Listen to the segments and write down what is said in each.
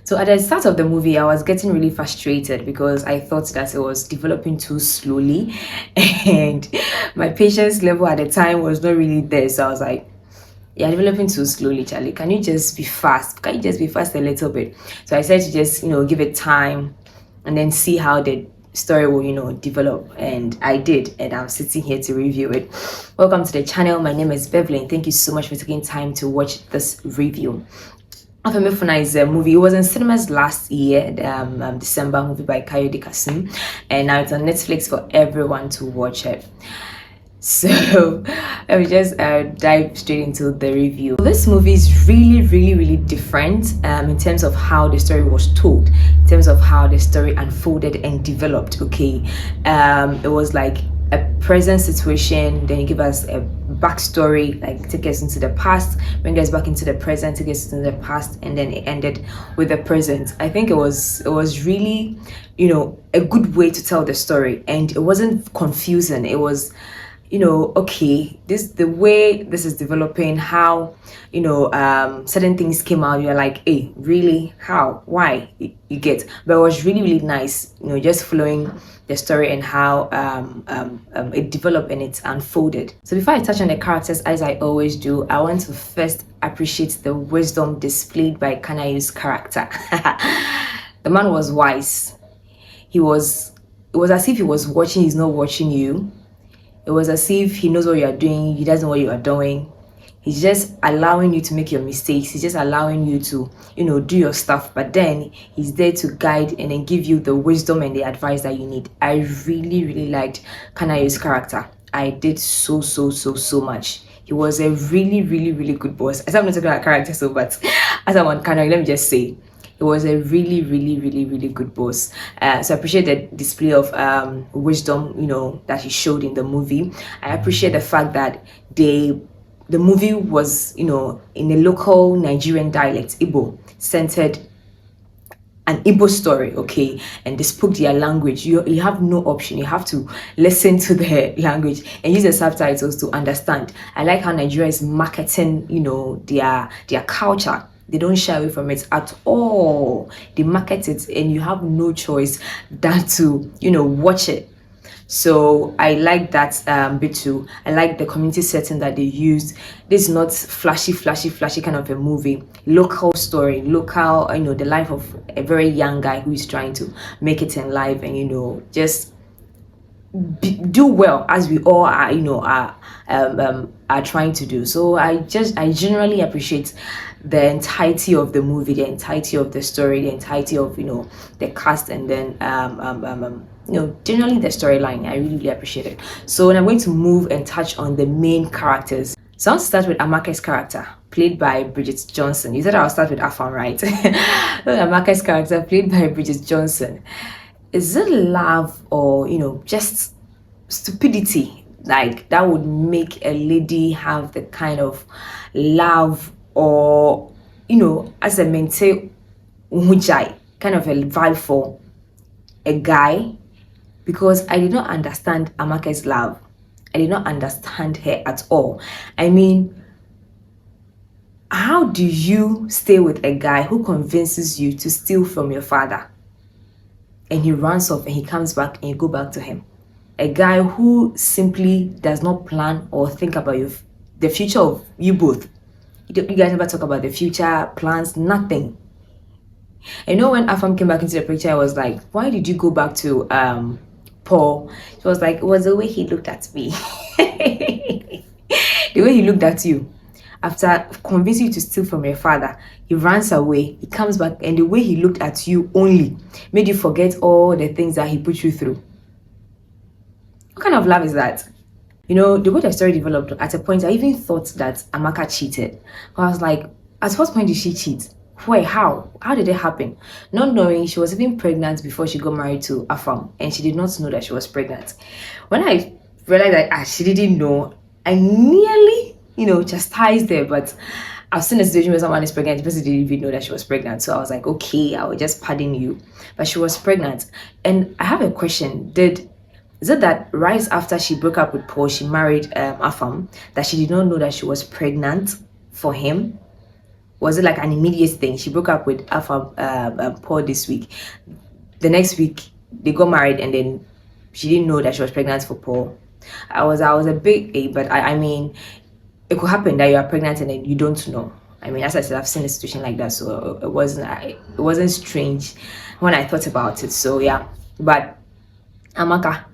So at the start of the movie, I was getting really frustrated because I thought that it was developing too slowly, and my patience level at the time was not really there. So I was like, "You're developing too slowly, Charlie. Can you just be fast? Can you just be fast a little bit?" So I said to just give it time, and then see how the story will develop, and I did, and I'm sitting here to review it. Welcome to the channel. My name is Beverly. Thank you so much for taking time to watch this review. Afàméfùnà is a movie. It was in cinemas last year, December, movie by Kayode Kasim, and now it's on Netflix for everyone to watch it. So let me just dive straight into the review. This movie is really different in terms of how the story was told, in terms of how the story unfolded and developed. Okay, it was like a present situation, then you give us a backstory, like take us into the past, bring us back into the present, take us into the past, and then it ended with the present. I think it was really a good way to tell the story, and it wasn't confusing. It was okay, the way this is developing, how certain things came out, you're like, hey, really, how, why, you get. But it was really nice, just following the story and how it developed and it unfolded. So before I touch on the characters, as I always do, I want to first appreciate the wisdom displayed by Kanayu's character. The man was wise. It was as if he was watching, he's not watching you. It was as if he knows what you are doing, he doesn't know what you are doing. He's just allowing you to make your mistakes. He's just allowing you to, do your stuff. But then he's there to guide and then give you the wisdom and the advice that you need. I really liked Kanayu's character. I did so much. He was a really good boss. As I'm not talking about character, so but as I'm on Kanayu, let me just say, it was a really good boss. So I appreciate the display of wisdom, that he showed in the movie. I appreciate the fact that the movie was, in a local Nigerian dialect, Igbo, centered an Igbo story, okay, and they spoke their language. You have no option. You have to listen to their language and use the subtitles to understand. I like how Nigeria is marketing, their culture. They don't shy away from it at all. They market it, and you have no choice than to, watch it. So I like that bit too. I like the community setting that they used. This is not flashy kind of a movie. Local story, local, the life of a very young guy who is trying to make it in life, and just do well as we all are, are trying to do. So I generally appreciate the entirety of the movie, the entirety of the story, the entirety of the cast, and then generally the storyline. I really appreciate it. So I'm going to move and touch on the main characters. So I'll start with Amake's character, played by Bridget Johnson. You said I'll start with Afam, right? Amake's character, played by Bridget Johnson. Is it love or just stupidity like that would make a lady have the kind of love, or as a mente ujai kind of a vibe for a guy? Because I did not understand Amake's love. I did not understand her at all. I mean, how do you stay with a guy who convinces you to steal from your father, and he runs off and he comes back and you go back to him? A guy who simply does not plan or think about the future of you both. You guys never talk about the future plans, nothing. And when Afam came back into the picture, I was like, why did you go back to Paul? She was like, it was the way he looked at me. The way he looked at you. After convincing you to steal from your father, he runs away, he comes back, and the way he looked at you only made you forget all the things that he put you through. What kind of love is that? The way the story developed, at a point I even thought that Amaka cheated. I was like, at what point did she cheat? Where? How did it happen? Not knowing she was even pregnant before she got married to Afam, and she did not know that she was pregnant. When I realized that she didn't know, I nearly chastised her. But I've seen a situation where someone is pregnant, the person didn't even know that she was pregnant. So I was like, okay, I will just pardon you. But she was pregnant. And I have a question. Is it that right after she broke up with Paul, she married Afam, that she did not know that she was pregnant for him? was it like an immediate thing? She broke up with Paul this week. The next week they got married, and then she didn't know that she was pregnant for Paul. I was a big but I mean, it could happen that you are pregnant and then you don't know. I mean, as I said, I've seen a situation like that, so it wasn't strange when I thought about it. So yeah, but Amaka,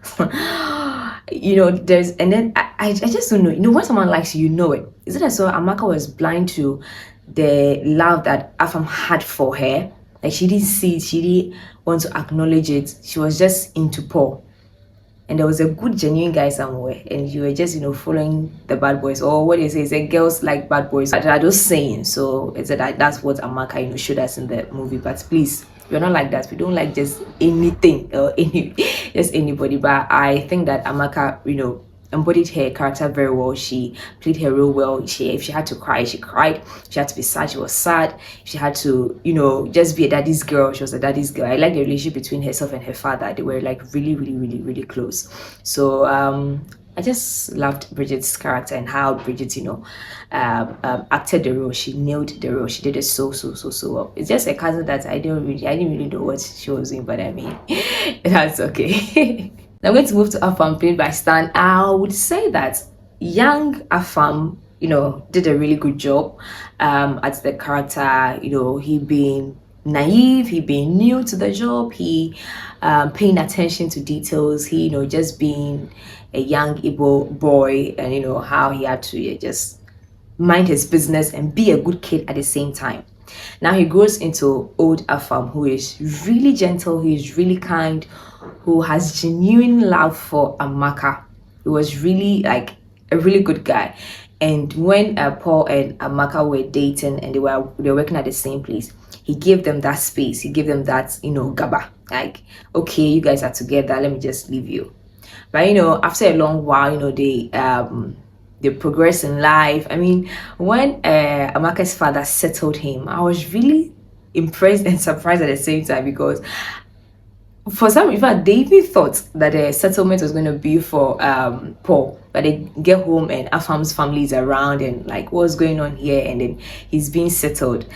there's, and then I just don't know. When someone likes you, you know it. Is it as so Amaka was blind to the love that Afam had for her? Like, she didn't see it, she didn't want to acknowledge it. She was just into Paul. And there was a good, genuine guy somewhere, and you were just, following the bad boys, or what they say is that girls like bad boys. There are those sayings, so it's that's what Amaka, showed us in the movie. But please, we're not like that. We don't like just anything or just anybody. But I think that Amaka, embodied her character very well. She played her role well. If she had to cry, she cried. If she had to be sad, she was sad. If she had to, just be a daddy's girl, she was a daddy's girl. I like the relationship between herself and her father. They were like really, really, really, really close. So I just loved Bridget's character and how Bridget, acted the role. She nailed the role. She did it so well. It's just a cousin that I didn't really know what she was doing, but I mean, that's okay. Now I'm going to move to Afam, played by Stan. I would say that young Afam, did a really good job at the character. He being naive, he being new to the job, he paying attention to details, he, just being a young Igbo boy, and how he had to just mind his business and be a good kid at the same time. Now he grows into old Afam, who is really gentle, who is really kind, who has genuine love for Amaka. He was really like a really good guy. And when Paul and Amaka were dating and they were working at the same place, he gave them that space. He gave them that, gaba. Like, okay, you guys are together, let me just leave you. But after a long while, they progress in life. I mean, when Amaka's father settled him, I was really impressed and surprised at the same time, because for some reason they even thought that the settlement was going to be for Paul, but they get home and Afam's family is around and like, what's going on here? And then he's being settled.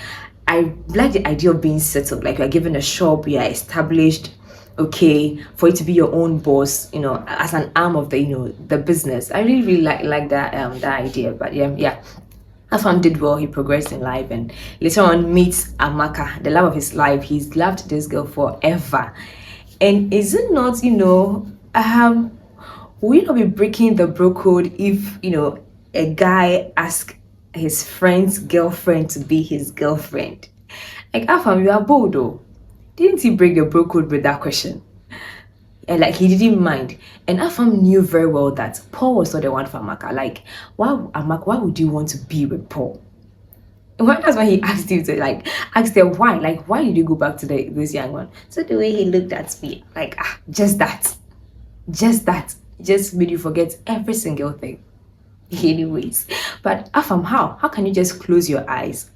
I like the idea of being settled, like you're given a shop, you are established, okay, for you to be your own boss, as an arm of the the business. I really like that that idea. But yeah, Afam did well. He progressed in life, and later on meets Amaka, the love of his life. He's loved this girl forever. And is it not, will you not be breaking the bro code if, a guy asks his friend's girlfriend to be his girlfriend? Like, Afam, you are bold though. Didn't he break the bro code with that question? And like, he didn't mind. And Afam knew very well that Paul was not the one for Amaka. Like, why would you want to be with Paul? That's why he asked him to asked her why. Like, why did you go back to this young one? So the way he looked at me, like, just that just made you forget every single thing. Anyways, but Afam, how can you just close your eyes,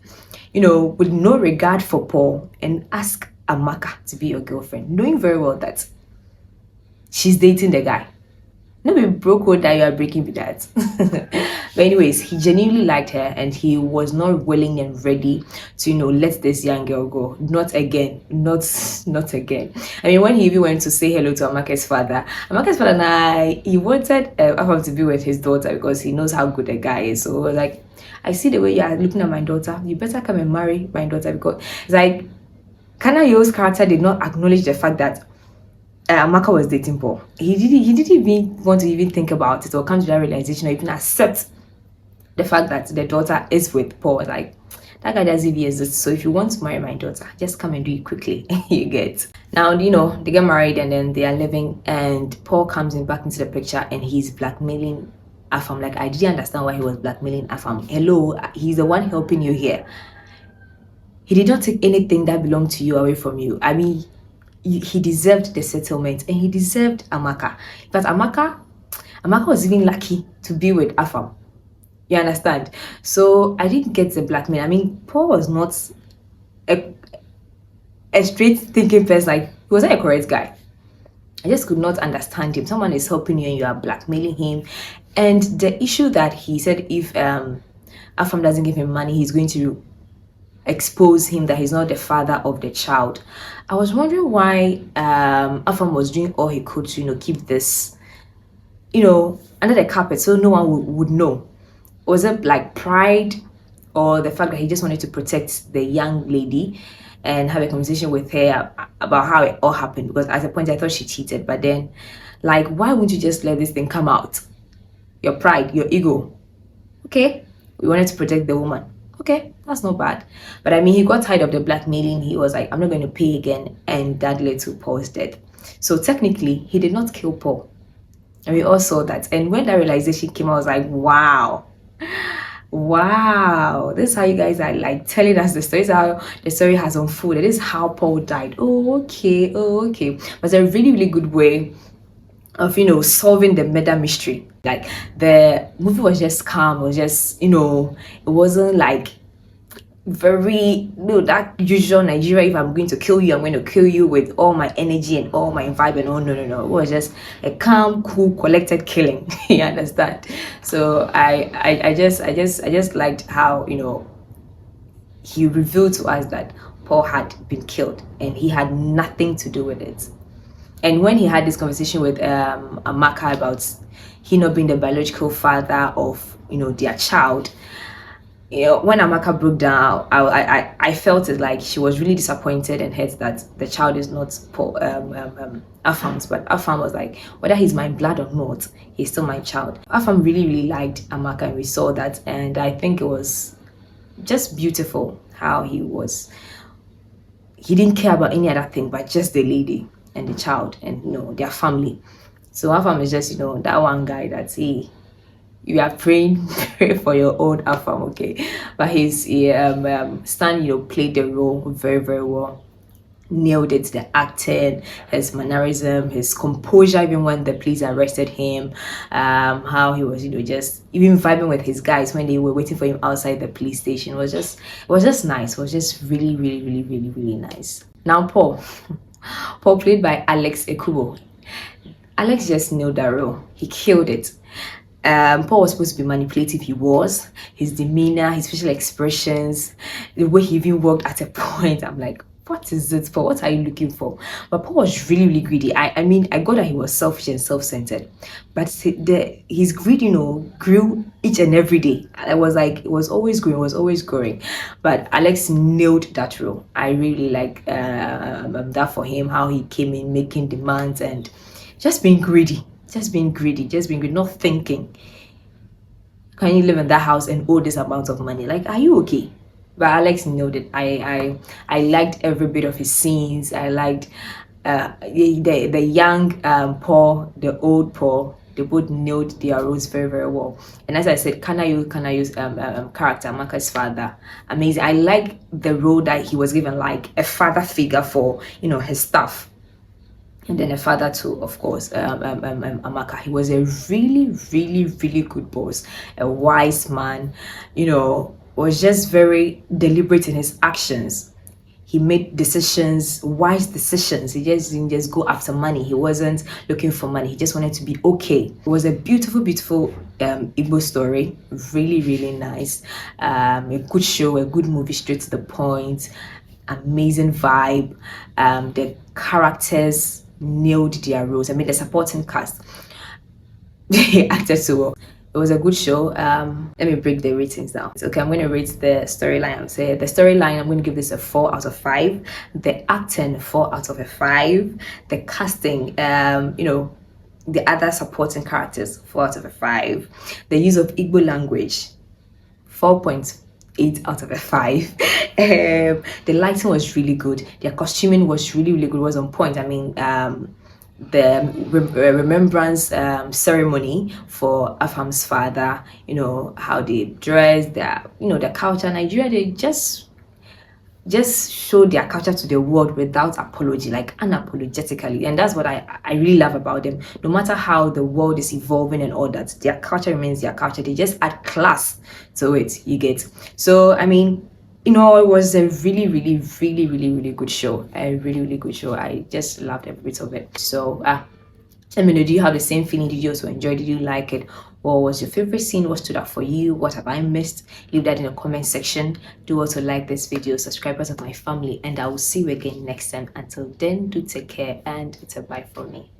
with no regard for Paul, and ask Amaka to be your girlfriend, knowing very well that she's dating the guy? No, be broke code that you are breaking with that. But anyways, he genuinely liked her, and he was not willing and ready to let this young girl go. Not again. Not again. I mean, when he even went to say hello to Amaka's father he wanted Afam to be with his daughter because he knows how good the guy is. So like, I see the way you are looking at my daughter, you better come and marry my daughter. Because it's like, Kana Yo's character did not acknowledge the fact that Amaka was dating Paul. He didn't even want to even think about it or come to that realization or even accept the fact that the daughter is with Paul. Like, that guy doesn't even exist. So if you want to marry my daughter, just come and do it quickly. You get. Now, they get married and then they are living, and Paul comes back into the picture and he's blackmailing Afam. Like, I didn't understand why he was blackmailing Afam. Hello, he's the one helping you here. He did not take anything that belonged to you away from you. I mean, he deserved the settlement, and he deserved Amaka. But Amaka was even lucky to be with Afam. You understand? So I didn't get the blackmail. I mean, Paul was not a straight thinking person. Like, he wasn't a correct guy. I just could not understand him. Someone is helping you and you are blackmailing him. And the issue that he said, if Afam doesn't give him money, he's going to expose him that he's not the father of the child. I was wondering why Afam was doing all he could to, keep this, under the carpet so no one would know. Was it like pride, or the fact that he just wanted to protect the young lady and have a conversation with her about how it all happened? Because at a point I thought she cheated, but then, like, why wouldn't you just let this thing come out? Your pride, your ego. Okay, we wanted to protect the woman. Okay, that's not bad. But I mean, he got tired of the blackmailing. He was like, I'm not going to pay again. And that led to Paul's death. So technically, he did not kill Paul. And we all saw that. And when that realization came, I was like, wow. Wow. This is how you guys are like telling us the story. This is how the story has unfolded. This is how Paul died. Oh, okay. Oh, okay. It was a really, really good way of solving the murder mystery. Like, the movie was just calm. It was just it wasn't like very that usual Nigeria, if I'm going to kill you, I'm going to kill you with all my energy and all my vibe. And no, it was just a calm, cool, collected killing. You understand? So I just liked how he revealed to us that Paul had been killed and he had nothing to do with it. And when he had this conversation with Amaka about he not being the biological father of their child, when Amaka broke down, I felt it like she was really disappointed and hurt that the child is not Paul, Afam's. But Afam was like, whether he's my blood or not, he's still my child. Afam really, really liked Amaka, and we saw that. And I think it was just beautiful how he didn't care about any other thing but just the lady and the child and their family. So Afam is just that one guy that you are praying pray for your own Afam, okay? But his Stan played the role very, very well. Nailed it, the acting, his mannerism, his composure, even when the police arrested him, how he was just even vibing with his guys when they were waiting for him outside the police station. It was just nice. It was just really, really, really, really, really nice. Now Paul played by Alex Ekubo. Alex just nailed that role. He killed it. Paul was supposed to be manipulative. He was. His demeanor, his facial expressions, the way he even walked at a point, I'm like, what is it, Paul? What are you looking for? But Paul was really, really greedy. I mean, I got that he was selfish and self-centered, but his greed, grew each and every day. I was like, it was always growing, But Alex nailed that role. I really like that for him, how he came in making demands and just being greedy, not thinking. Can you live in that house and owe this amount of money? Like, are you okay? But Alex nailed it. I liked every bit of his scenes. I liked the young Paul, the old Paul. They both nailed their roles very, very well. And as I said, Kanayo's character, Amaka's father, amazing. I like the role that he was given, like a father figure for his staff. And then a father too, of course, Amaka. He was a really, really, really good boss, a wise man, was just very deliberate in his actions. He made wise decisions. He just didn't just go after money. He wasn't looking for money. He just wanted to be okay. It was a beautiful, beautiful Igbo story. Really, really nice. A good show, a good movie, straight to the point. Amazing vibe. The characters nailed their roles. I mean, the supporting cast, they acted so well. It was a good show. Let me break the ratings down. Okay, I'm going to rate the storyline. I'm going to give this a 4 out of 5. The acting, 4 out of 5. The casting, the other supporting characters, 4 out of 5. The use of Igbo language, 4.8 out of 5. The lighting was really good. Their costuming was really, really good. It was on point. I mean, the remembrance ceremony for Afam's father, how they dress, their culture. Nigeria, they just show their culture to the world without apology, like unapologetically. And that's what I really love about them. No matter how the world is evolving and all that, their culture remains their culture. They just add class to it, you get. So I mean, it was a really, really, really, really, really good show. A really, really good show. I just loved every bit of it. So let me know, do you have the same feeling? Did you also enjoy? Did you like it? What was your favorite scene? What stood out for you? What have I missed? Leave that in the comment section. Do also like this video, subscribers of my family, and I will see you again next time. Until then, do take care, and it's a bye from me.